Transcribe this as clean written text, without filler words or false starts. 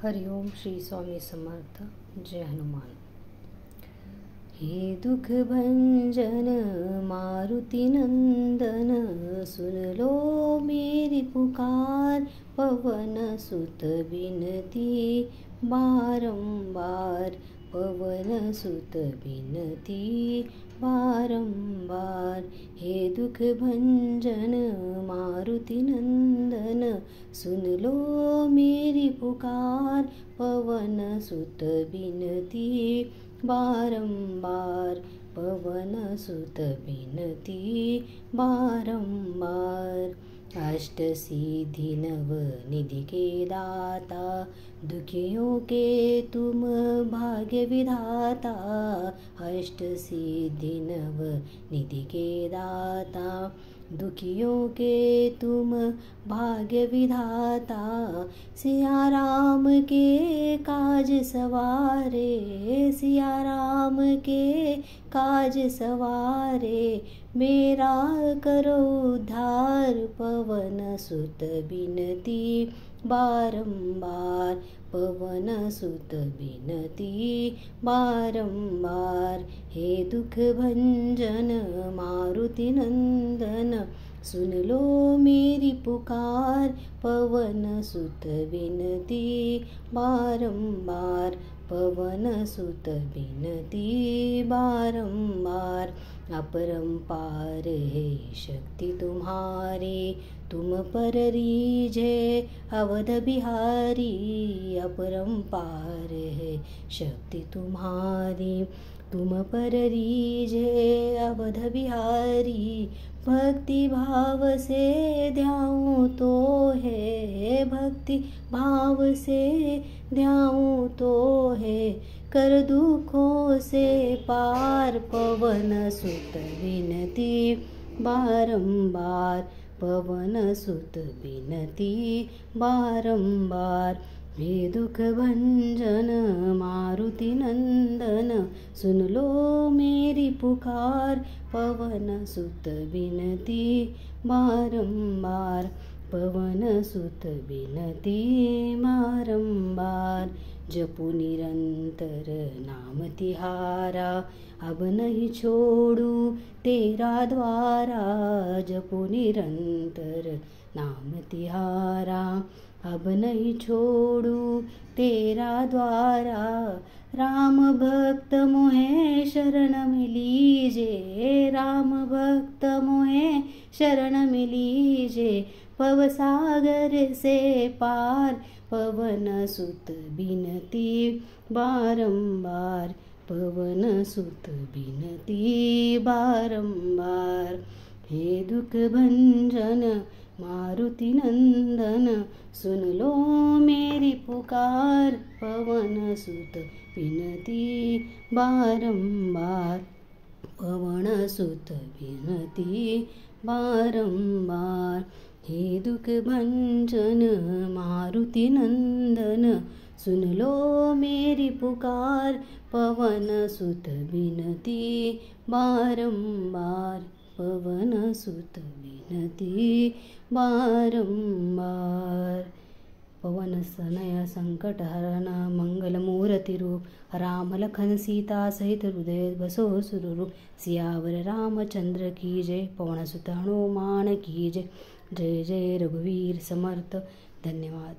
हरिओम श्री स्वामी समर्थ। जय हनुमान। हे दुख भंजन मारुति नंदन, सुन लो मेरी पुकार। पवन सुत बिनती बारंबार, पवन सुत बिनती बारंबार। हे दुख भंजन मारुति नंदन, सुन लो मेरी पुकार। पवन सुत बिनती बारंबार, पवन सुत बिनती बारंबार। अष्ट सिद्धि नव निधि के दाता, दुखियों के तुम भाग्य विधाता। अष्ट सिद्धि नव निधि के दाता, दुखियों के तुम भाग्य विधाता। सिया राम के काज सवारे, सिया राम के काज सवारे। मेरा करो उद्धार, पवन सुत बिनती बारंबार, पवन सुत बिनती बारंबार। हे दुख भंजन मारुति नंदन, सुन लो मेरी पुकार। पवन सुत बिनती बारंबार, पवन सुत बिनती बारंबार। अपरंपार है शक्ति तुम्हारी, तुम पर रीझे अवध बिहारी। अपरंपार है शक्ति तुम्हारी, तुम पर रीझे अवध बिहारी। भक्ति भाव से ध्याऊं तो है, भक्ति भाव से ध्याऊं तो है। कर दुखों से पार, पवन सुत बिनती बारंबार, पवन सुत बिनती बारंबार। हे दुख भंजन मारुति नंदन, सुन लो मेरी पुकार। पवन सुत बिनती बारंबार, पवन सुत बिनती बारंबार। जपू निरंतर नाम तिहारा, अब नहीं छोड़ू तेरा द्वारा। जपू निरंतर नाम तिहारा, अब नहीं छोड़ू तेरा द्वारा। राम भक्त मोहे शरण में लीजे, राम भक्त मोहे शरण में लीजे। पव सागर से पार, पवन सुत बिनती बारंबार, पवन सुत बिनती बारंबार। हे दुख भंजन मारुति नंदन, सुन लो मेरी पुकार। पवन सुत बिनती बारंबार, पवन सुत बिनती बारंबार। हे दुख भंजन मारुति नंदन, सुन लो मेरी पुकार। पवन सुत बिनती बारंबार, पवन सुत बिनती बारंबार। पवन सनय संकट हरण मंगल मूर्ति रूप, राम लखन सीता सहित हृदय बसो सुररूप। सियावर रामचंद्र की जय, पवन सुत हनुमान की जय। जय जय रघुवीर समर्थ। धन्यवाद।